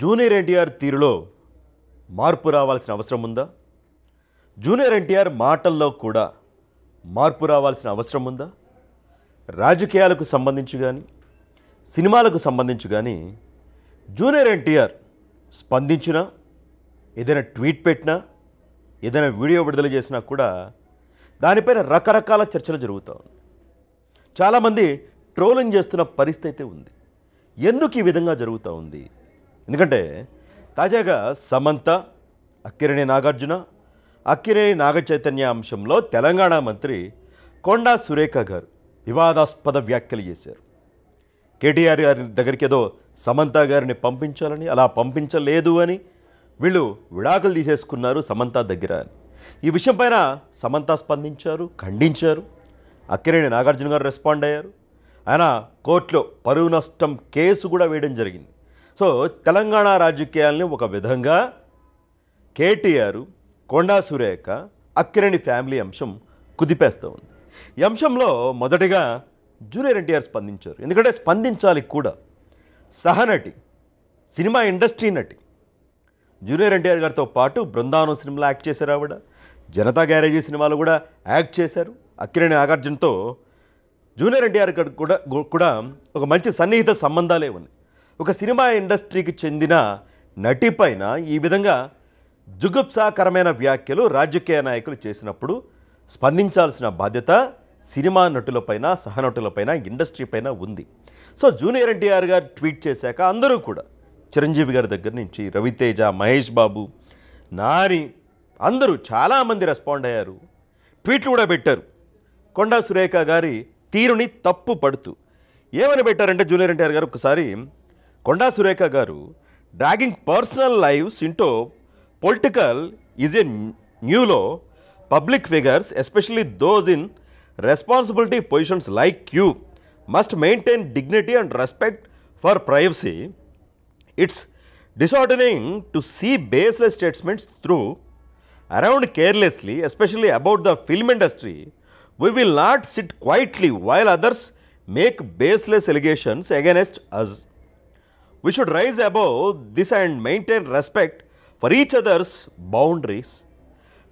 Junior NTR తీరులో మార్పు రావాల్సిన అవసరం ఉందా? జూనియర్ ఎన్టీఆర్ మాటల్లో కూడా మార్పు రావాల్సిన అవసరం ఉందా? రాజకీయాలకు సంబంధించి కానీ సినిమాలకు సంబంధించి కానీ జూనియర్ ఎన్టీఆర్ స్పందించినా, ఏదైనా ట్వీట్ పెట్టినా, ఏదైనా వీడియో విడుదల చేసినా కూడా దానిపైన రకరకాల చర్చలు జరుగుతూ ఉన్నాయి. చాలామంది ట్రోలింగ్ చేస్తున్న పరిస్థితి ఉంది. ఎందుకు ఈ విధంగా జరుగుతూ ఉంది? ఎందుకంటే తాజాగా సమంత, అక్కినేని నాగార్జున, అక్కినేని నాగచైతన్య అంశంలో తెలంగాణ మంత్రి కొండా సురేఖ గారు వివాదాస్పద వ్యాఖ్యలు చేశారు. కేటీఆర్ గారి దగ్గరికి ఏదో సమంత గారిని పంపించాలని, అలా పంపించలేదు అని, వీళ్ళు విడాకులు తీసేసుకున్నారు సమంత దగ్గర అని. ఈ విషయం పైన సమంత స్పందించారు, ఖండించారు. అక్కినేని నాగార్జున గారు రెస్పాండ్ అయ్యారు. ఆయన కోర్టులో పరువు నష్టం కేసు కూడా వేయడం జరిగింది. సో తెలంగాణ రాజకీయాలని ఒక విధంగా కేటీఆర్, కొండా సురేఖ, అక్కినేని ఫ్యామిలీ అంశం కుదిపేస్తూ ఉంది. ఈ అంశంలో మొదటిగా జూనియర్ ఎన్టీఆర్ స్పందించారు. ఎందుకంటే స్పందించాలి కూడా. సహనటి, సినిమా ఇండస్ట్రీ నటి జూనియర్ ఎన్టీఆర్ గారితో పాటు బృందావనం సినిమాలో యాక్ట్ చేశారు. ఆవిడ జనతా గ్యారేజీ సినిమాలో కూడా యాక్ట్ చేశారు. అక్కినేని నాగార్జునతో జూనియర్ ఎన్టీఆర్ కూడా ఒక మంచి సన్నిహిత సంబంధాలే ఉన్నాయి. ఒక సినిమా ఇండస్ట్రీకి చెందిన నటి పైన ఈ విధంగా జుగుప్సాకరమైన వ్యాఖ్యలు రాజకీయ నాయకులు చేసినప్పుడు స్పందించాల్సిన బాధ్యత సినిమా నటులపైన, సహనటులపైన, ఇండస్ట్రీ పైన ఉంది. సో జూనియర్ ఎన్టీఆర్ గారు ట్వీట్ చేశాక అందరూ కూడా చిరంజీవి గారి దగ్గర నుంచి రవితేజ, మహేష్ బాబు, నాని అందరూ చాలామంది రెస్పాండ్ అయ్యారు. ట్వీట్లు కూడా పెట్టారు. కొండా సురేఖ గారి తీరుని తప్పు పడుతూ ఏమని పెట్టారంటే జూనియర్ ఎన్టీఆర్ గారు ఒకసారి కొండా సురేఖ గారు dragging personal lives into political is a new low public figures especially those in responsibility positions like you must maintain dignity and respect for privacy. It's disheartening to see baseless statements through around carelessly, especially about the film industry. We will not sit quietly while others make baseless allegations against us. We should rise above this and maintain respect for each other's boundaries.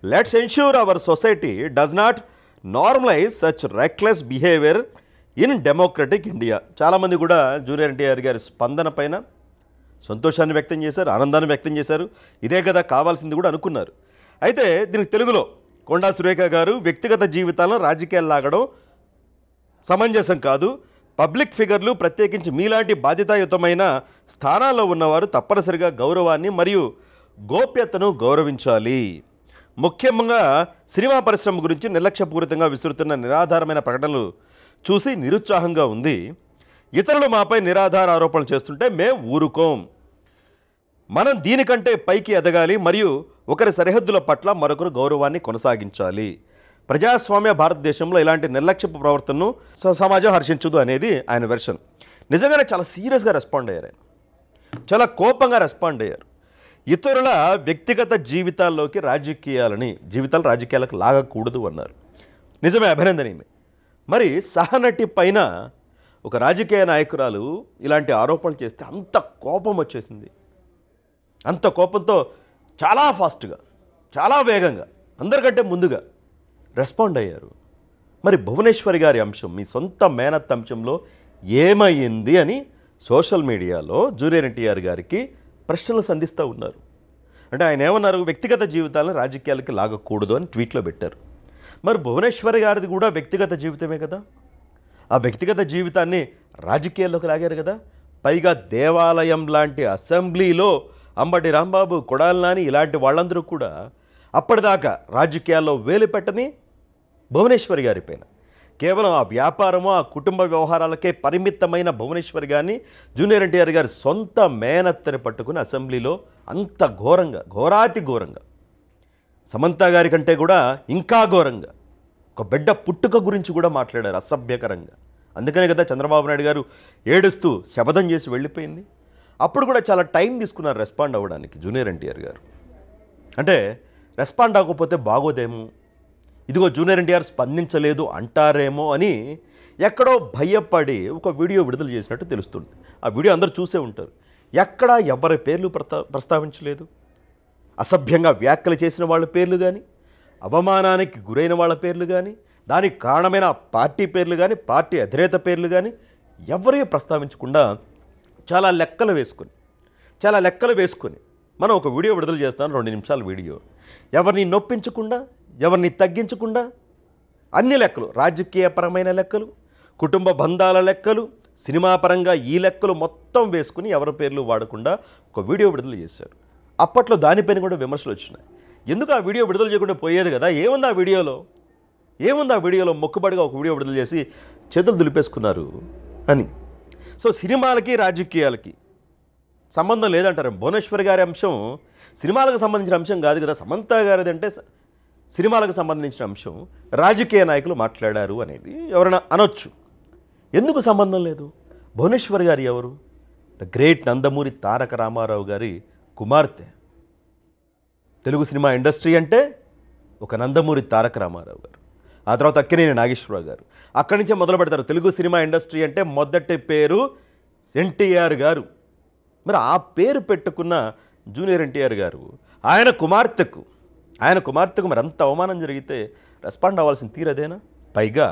Let's ensure our society does not normalize such reckless behavior in democratic India. చాలామంది కూడా junior NTR గారి స్పందన పైన సంతోషాన్ని వ్యక్తం చేశారు, ఆనందాన్ని వ్యక్తం చేశారు. ఇదే కదా కావాల్సింది కూడా అనుకున్నారు. అయితే దీనికి తెలుగులో కొండా సురేఖ గారు వ్యక్తిగత జీవితాలను రాజకీయాలు లాగడం సమంజసం కాదు. పబ్లిక్ ఫిగర్లు, ప్రత్యేకించి మీలాంటి బాధ్యతాయుతమైన స్థానాల్లో ఉన్నవారు తప్పనిసరిగా గౌరవాన్ని మరియు గోప్యతను గౌరవించాలి. ముఖ్యంగా సినిమా పరిశ్రమ గురించి నిర్లక్ష్యపూరితంగా విసురుతున్న నిరాధారమైన ప్రకటనలు చూసి నిరుత్సాహంగా ఉంది. ఇతరులు మాపై నిరాధార ఆరోపణలు చేస్తుంటే మేము ఊరుకోం. మనం దీనికంటే పైకి ఎదగాలి మరియు ఒకరి సరిహద్దుల పట్ల మరొకరు గౌరవాన్ని కొనసాగించాలి. ప్రజాస్వామ్య భారతదేశంలో ఇలాంటి నిర్లక్ష్యపు ప్రవర్తనను సమాజం హర్షించదు అనేది ఆయన వెర్షన్. నిజంగానే చాలా సీరియస్గా రెస్పాండ్ అయ్యారు. ఆయన చాలా కోపంగా రెస్పాండ్ అయ్యారు. ఇతరుల వ్యక్తిగత జీవితాల్లోకి రాజకీయాలకు లాగకూడదు అన్నారు. నిజమే, అభినందనీయమే. మరి సహనటి పైన ఒక రాజకీయ నాయకురాలు ఇలాంటి ఆరోపణలు చేస్తే అంత కోపం వచ్చేసింది. అంత కోపంతో చాలా ఫాస్ట్గా, చాలా వేగంగా, అందరికంటే ముందుగా రెస్పాండ్ అయ్యారు. మరి భువనేశ్వరి గారి అంశం, మీ సొంత మేనత్ అంశంలో ఏమైంది అని సోషల్ మీడియాలో జూనియర్ ఎన్టీఆర్ గారికి ప్రశ్నలు సంధిస్తూ ఉన్నారు. అంటే ఆయన ఏమన్నారు, వ్యక్తిగత జీవితాలను రాజకీయాలకి లాగకూడదు అని ట్వీట్లో పెట్టారు. మరి భువనేశ్వరి గారిది కూడా వ్యక్తిగత జీవితమే కదా. ఆ వ్యక్తిగత జీవితాన్ని రాజకీయాల్లోకి లాగారు కదా. పైగా దేవాలయం లాంటి అసెంబ్లీలో అంబటి రాంబాబు, కొడాలి నాని ఇలాంటి వాళ్ళందరూ కూడా అప్పటిదాకా రాజకీయాల్లో వేలు పెట్టని భువనేశ్వరి గారి పైన కేవలం ఆ వ్యాపారము, ఆ కుటుంబ వ్యవహారాలకే పరిమితమైన భువనేశ్వరి గారిని జూనియర్ ఎన్టీఆర్ గారి సొంత మేనత్తని పట్టుకుని అసెంబ్లీలో అంత ఘోరంగా, ఘోరాతి ఘోరంగా, సమంత గారి కంటే కూడా ఇంకా ఘోరంగా ఒక బిడ్డ పుట్టుక గురించి కూడా మాట్లాడారు అసభ్యకరంగా. అందుకనే కదా చంద్రబాబు నాయుడు గారు ఏడుస్తూ శపథం చేసి వెళ్ళిపోయింది. అప్పుడు కూడా చాలా టైం తీసుకున్నారు రెస్పాండ్ అవ్వడానికి జూనియర్ ఎన్టీఆర్ గారు. అంటే రెస్పాండ్ అవ్వకపోతే బాగోదేమో, ఇదిగో జూనియర్ ఎన్టీఆర్ స్పందించలేదు అంటారేమో అని ఎక్కడో భయపడి ఒక వీడియో విడుదల చేసినట్టు తెలుస్తుంది. ఆ వీడియో అందరూ చూసే ఉంటారు. ఎక్కడా ఎవరి పేర్లు ప్రస్తావించలేదు. అసభ్యంగా వ్యాఖ్యలు చేసిన వాళ్ళ పేర్లు కానీ, అవమానానికి గురైన వాళ్ళ పేర్లు కానీ, దానికి కారణమైన పార్టీ పేర్లు కానీ, పార్టీ అధినేత పేర్లు కానీ ఎవరే ప్రస్తావించకుండా చాలా లెక్కలు వేసుకొని మనం ఒక వీడియో విడుదల చేస్తాను, 2 నిమిషాల వీడియో. ఎవరిని నొప్పించకుండా, ఎవరిని తగ్గించకుండా అన్ని లెక్కలు, రాజకీయపరమైన లెక్కలు, కుటుంబ బంధాల లెక్కలు, సినిమా పరంగా ఈ లెక్కలు మొత్తం వేసుకుని ఎవరి పేర్లు వాడకుండా ఒక వీడియో విడుదల చేశారు. అప్పట్లో దానిపైన కూడా విమర్శలు వచ్చినాయి. ఎందుకు ఆ వీడియో విడుదల చేయకుండా పోయేది కదా, ఏముంది ఆ వీడియోలో మొక్కుబడిగా ఒక వీడియో విడుదల చేసి చేతులు దులిపేసుకున్నారు అని. సో సినిమాలకి రాజకీయాలకి సంబంధం లేదంటారు. భువనేశ్వర్ గారి అంశం సినిమాలకు సంబంధించిన అంశం కాదు కదా, సమంత గారిది అంటే సినిమాలకు సంబంధించిన అంశం. రాజకీయ నాయకులు మాట్లాడారు అనేది ఎవరైనా అనొచ్చు. ఎందుకు సంబంధం లేదు? భువనేశ్వర్ గారు ఎవరు? ద గ్రేట్ నందమూరి తారక రామారావు గారి కుమార్తె. తెలుగు సినిమా ఇండస్ట్రీ అంటే ఒక నందమూరి తారక రామారావు గారు, ఆ తర్వాత అక్కినేని నాగేశ్వరరావు గారు. అక్కడి నుంచే మొదలు పెడతారు. తెలుగు సినిమా ఇండస్ట్రీ అంటే మొదటి పేరు ఎన్టీఆర్ గారు. మరి ఆ పేరు పెట్టుకున్న జూనియర్ ఎన్టీఆర్ గారు ఆయన కుమార్తెకు మరి అంత అవమానం జరిగితే రెస్పాండ్ అవ్వాల్సిన తీరదేనా? పైగా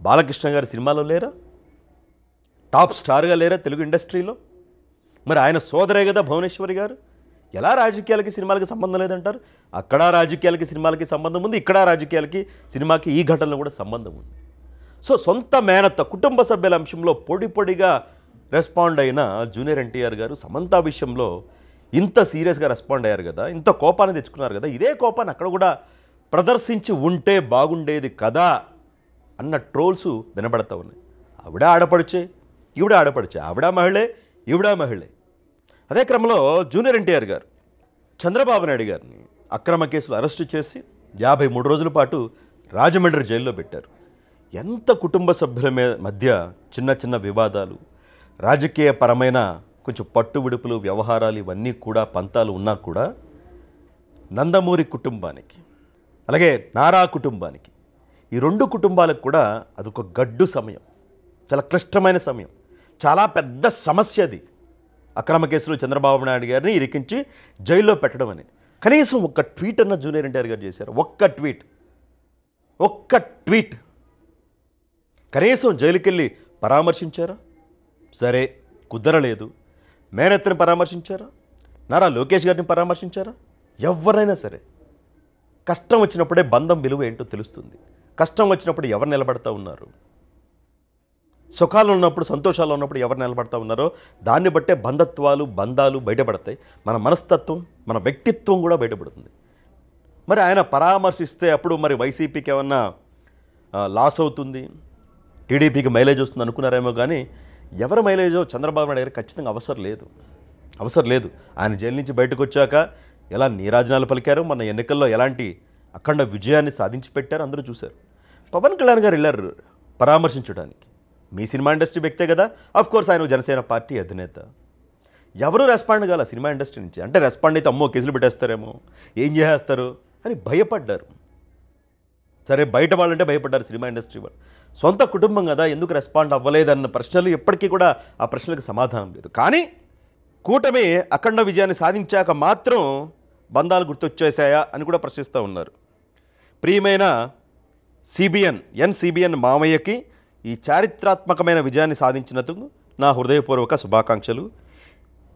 బాలకృష్ణ గారి సినిమాలో లేరా? టాప్ స్టార్గా లేరా తెలుగు ఇండస్ట్రీలో? మరి ఆయన సోదరే కదా భువనేశ్వరి గారు. ఎలా రాజకీయాలకి సినిమాలకి సంబంధం లేదంటారు? అక్కడ రాజకీయాలకి సినిమాలకి సంబంధం ఉంది, ఇక్కడ రాజకీయాలకి సినిమాకి ఈ ఘటనలో కూడా సంబంధం ఉంది. సో సొంత మేనత్త, కుటుంబ సభ్యుల అంశంలో పొడిగా రెస్పాండ్ అయిన జూనియర్ ఎన్టీఆర్ గారు సమంత విషయంలో ఇంత సీరియస్గా రెస్పాండ్ అయ్యారు కదా, ఇంత కోపాన్ని తెచ్చుకున్నారు కదా. ఇదే కోపాన్ని అక్కడ కూడా ప్రదర్శించి ఉంటే బాగుండేది కదా అన్న ట్రోల్స్ వినబడతా ఉన్నాయి. ఆవిడ ఆడపడిచే, ఈవిడ ఆడపడిచే, ఆవిడ మహిళే, ఈవిడ మహిళే. అదే క్రమంలో జూనియర్ ఎన్టీఆర్ గారు చంద్రబాబు నాయుడు గారిని అక్రమ కేసులు అరెస్టు చేసి 53 రోజుల పాటు రాజమండ్రి జైల్లో పెట్టారు. ఎంత కుటుంబ సభ్యుల మధ్య చిన్న వివాదాలు, రాజకీయపరమైన కొంచెం పట్టు విడుపులు, వ్యవహారాలు ఇవన్నీ కూడా పంతాలు ఉన్నా కూడా నందమూరి కుటుంబానికి, అలాగే నారా కుటుంబానికి, ఈ 2 కుటుంబాలకు కూడా అదొక గడ్డు సమయం, చాలా క్లిష్టమైన సమయం, చాలా పెద్ద సమస్య అది. అక్రమ కేసులు చంద్రబాబు నాయుడు గారిని ఇరికించి జైల్లో పెట్టడం అనేది. కనీసం ఒక్క ట్వీట్ అన్న జూనియర్ ఎన్టీఆర్ గారు చేశారు. ఒక్క ట్వీట్ కనీసం జైలుకెళ్ళి పరామర్శించారా? సరే, కుదరలేదు. మేనత్తని పరామర్శించారా? నారా లోకేష్ గారిని పరామర్శించారా? ఎవరైనా సరే కష్టం వచ్చినప్పుడే బంధం విలువ ఏంటో తెలుస్తుంది. కష్టం వచ్చినప్పుడు ఎవరు నిలబడతా ఉన్నారు, సుఖాలు ఉన్నప్పుడు, సంతోషాలు ఉన్నప్పుడు ఎవరు నిలబడతా ఉన్నారో దాన్ని బట్టే బంధాలు బయటపడతాయి. మన మనస్తత్వం, మన వ్యక్తిత్వం కూడా బయటపడుతుంది. మరి ఆయన పరామర్శిస్తే అప్పుడు మరి వైసీపీకి ఏమన్నా లాస్ అవుతుంది, టీడీపీకి మైలేజ్ వస్తుంది అనుకున్నారేమో. కానీ ఎవరి మైలేజో చంద్రబాబు నాయుడు గారికి ఖచ్చితంగా అవసరం లేదు. ఆయన జైలు నుంచి బయటకు వచ్చాక ఎలా నీరాజనాలు పలికారో, మన ఎన్నికల్లో ఎలాంటి అఖండ విజయాన్ని సాధించి పెట్టారో అందరూ చూశారు. పవన్ కళ్యాణ్ గారు వెళ్ళారు పరామర్శించడానికి. మీ సినిమా ఇండస్ట్రీ వ్యక్తే కదా, కోర్స్ ఆయన జనసేన పార్టీ అధినేత. ఎవరు రెస్పాండ్ కాల సినిమా ఇండస్ట్రీ నుంచి. అంటే రెస్పాండ్ అయితే అమ్మో కేసులు పెట్టేస్తారేమో, ఏం చేసేస్తారు అని భయపడ్డారు. సరే, బయట వాళ్ళంటే భయపడ్డారు, సినిమా ఇండస్ట్రీ వాళ్ళు. సొంత కుటుంబం కదా, ఎందుకు రెస్పాండ్ అవ్వలేదన్న ప్రశ్నలు ఎప్పటికీ కూడా ఆ ప్రశ్నలకు సమాధానం లేదు. కానీ కూటమి అఖండ విజయాన్ని సాధించాక మాత్రం బంధాలు గుర్తొచ్చేసాయా అని కూడా ప్రశ్నిస్తూ ఉన్నారు. ప్రియమైన ఎన్సీబీఎన్ మామయ్యకి ఈ చారిత్రాత్మకమైన విజయాన్ని సాధించినందుకు నా హృదయపూర్వక శుభాకాంక్షలు.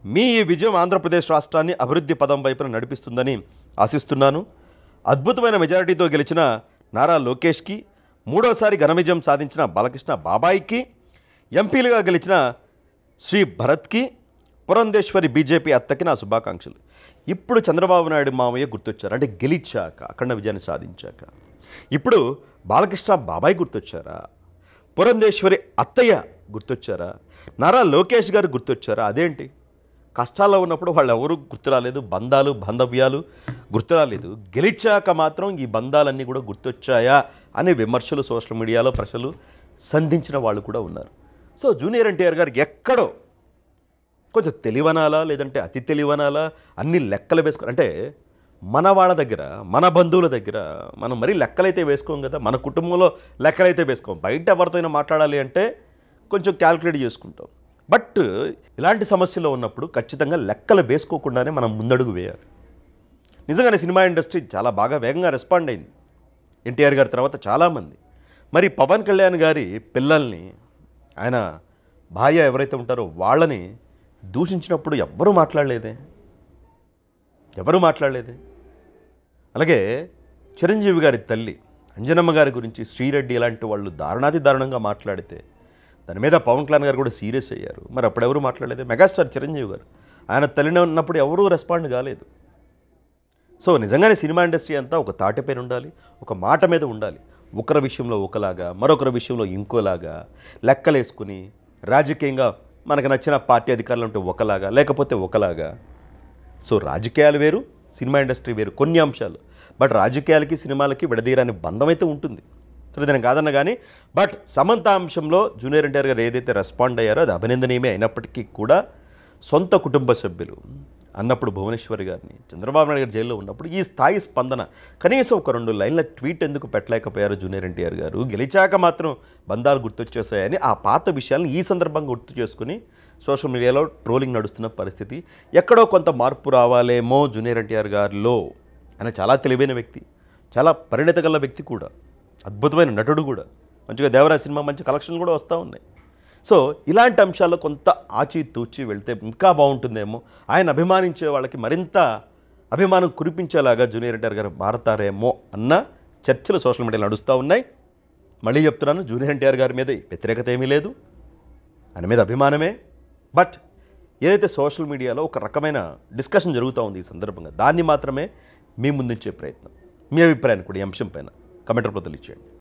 మీ ఈ విజయం ఆంధ్రప్రదేశ్ రాష్ట్రాన్ని అభివృద్ధి పదం వైపున నడిపిస్తుందని ఆశిస్తున్నాను. అద్భుతమైన మెజారిటీతో గెలిచిన నారా లోకేష్కి, 3వసారి ఘన విజయం సాధించిన బాలకృష్ణ బాబాయికి, ఎంపీలుగా గెలిచిన శ్రీ భరత్కి, పురంధేశ్వరి బీజేపీ అత్తకి నా శుభాకాంక్షలు. ఇప్పుడు చంద్రబాబు నాయుడు మామయ్య గుర్తొచ్చారు, అంటే గెలిచాక, అఖండ విజయాన్ని సాధించాక. ఇప్పుడు బాలకృష్ణ బాబాయ్ గుర్తొచ్చారా? పురంధేశ్వరి అత్తయ్య గుర్తొచ్చారా? నారా లోకేష్ గారు గుర్తొచ్చారా? అదేంటి, కష్టాల్లో ఉన్నప్పుడు వాళ్ళు ఎవరు గుర్తురాలేదు, బాంధవ్యాలు గుర్తురాలేదు, గెలిచాక మాత్రం ఈ బంధాలన్నీ కూడా గుర్తొచ్చాయా అనే విమర్శలు సోషల్ మీడియాలో ప్రజలు సంధించిన వాళ్ళు కూడా ఉన్నారు. సో జూనియర్ ఎన్టీఆర్ గారికి ఎక్కడో కొంచెం తెలివనాలా, లేదంటే అతి తెలివనాలా, అన్ని లెక్కలు వేసుకో, అంటే మన వాళ్ళ దగ్గర, మన బంధువుల దగ్గర మనం మరీ లెక్కలైతే వేసుకోం కదా, మన కుటుంబంలో లెక్కలైతే వేసుకోం. బయట ఎవరితోనైనా మాట్లాడాలి అంటే కొంచెం క్యాల్కులేట్ చేసుకుంటాం. బట్ ఇలాంటి సమస్యలో ఉన్నప్పుడు ఖచ్చితంగా లెక్కలు వేసుకోకుండానే మనం ముందడుగు వేయాలి. నిజంగానే సినిమా ఇండస్ట్రీ చాలా బాగా వేగంగా రెస్పాండ్ అయింది ఎన్టీఆర్ గారి తర్వాత చాలామంది. మరి పవన్ కళ్యాణ్ గారి పిల్లల్ని, ఆయన భార్య ఎవరైతే ఉంటారో వాళ్ళని దూషించినప్పుడు ఎవరూ మాట్లాడలేదే. అలాగే చిరంజీవి గారి తల్లి అంజనమ్మ గారి గురించి శ్రీరెడ్డి ఇలాంటి వాళ్ళు దారుణంగా మాట్లాడితే దాని మీద పవన్ కళ్యాణ్ గారు కూడా సీరియస్ అయ్యారు. మరి అప్పుడు ఎవరు మాట్లాడలేదు. మెగాస్టార్ చిరంజీవి గారు ఆయన తల్లిని ఉన్నప్పుడు ఎవరూ రెస్పాండ్ కాలేదు. సో నిజంగానే సినిమా ఇండస్ట్రీ అంతా ఒక తాటిపైన ఉండాలి, ఒక మాట మీద ఉండాలి. ఒకరి విషయంలో ఒకలాగా, మరొకరి విషయంలో ఇంకోలాగా లెక్కలేసుకుని రాజకీయంగా మనకు నచ్చిన పార్టీ అధికారులు ఉంటే ఒకలాగా, లేకపోతే ఒకలాగా. సో రాజకీయాలు వేరు, సినిమా ఇండస్ట్రీ వేరు కొన్ని అంశాలు. బట్ రాజకీయాలకి సినిమాలకి విడదీయరాని బంధం అయితే ఉంటుంది. సరే దాన్ని కాదన్న కానీ బట్ సమంత అంశంలో జూనియర్ ఎన్టీఆర్ గారు ఏదైతే రెస్పాండ్ అయ్యారో అది అభినందనీయమే. అయినప్పటికీ కూడా సొంత కుటుంబ సభ్యులు అన్నప్పుడు భువనేశ్వరి గారిని, చంద్రబాబు నాయుడు గారు జైల్లో ఉన్నప్పుడు ఈ స్థాయి స్పందన కనీసం ఒక 2 లైన్ల ట్వీట్ ఎందుకు పెట్టలేకపోయారు జూనియర్ ఎన్టీఆర్ గారు? గెలిచాక మాత్రం బంధాలు గుర్తొచ్చేసాయని ఆ పాత విషయాలను ఈ సందర్భంగా గుర్తు చేసుకుని సోషల్ మీడియాలో ట్రోలింగ్ నడుస్తున్న పరిస్థితి. ఎక్కడో కొంత మార్పు రావాలేమో జూనియర్ ఎన్టీఆర్ గారిలో. ఆయన చాలా తెలివైన వ్యక్తి, చాలా పరిణత గల వ్యక్తి కూడా, అద్భుతమైన నటుడు కూడా. మంచిగా దేవరా సినిమా మంచి కలెక్షన్లు కూడా వస్తూ ఉన్నాయి. సో ఇలాంటి అంశాల్లో కొంత ఆచితూచి వెళ్తే ఇంకా బాగుంటుందేమో. ఆయన అభిమానించే వాళ్ళకి మరింత అభిమానం కురిపించేలాగా జూనియర్ ఎన్టీఆర్ గారు మారతారేమో అన్న చర్చలు సోషల్ మీడియాలో నడుస్తూ ఉన్నాయి. మళ్ళీ చెప్తున్నాను, జూనియర్ ఎన్టీఆర్ గారి మీద వ్యతిరేకత ఏమీ లేదు, ఆయన మీద అభిమానమే. బట్ ఏదైతే సోషల్ మీడియాలో ఒక రకమైన డిస్కషన్ జరుగుతూ ఉంది ఈ సందర్భంగా, దాన్ని మాత్రమే మీ ముందుంచే ప్రయత్నం. మీ అభిప్రాయాన్ని కూడా ఈ అంశం పైన కమెంట్ రూపంలో తెలియచేయండి.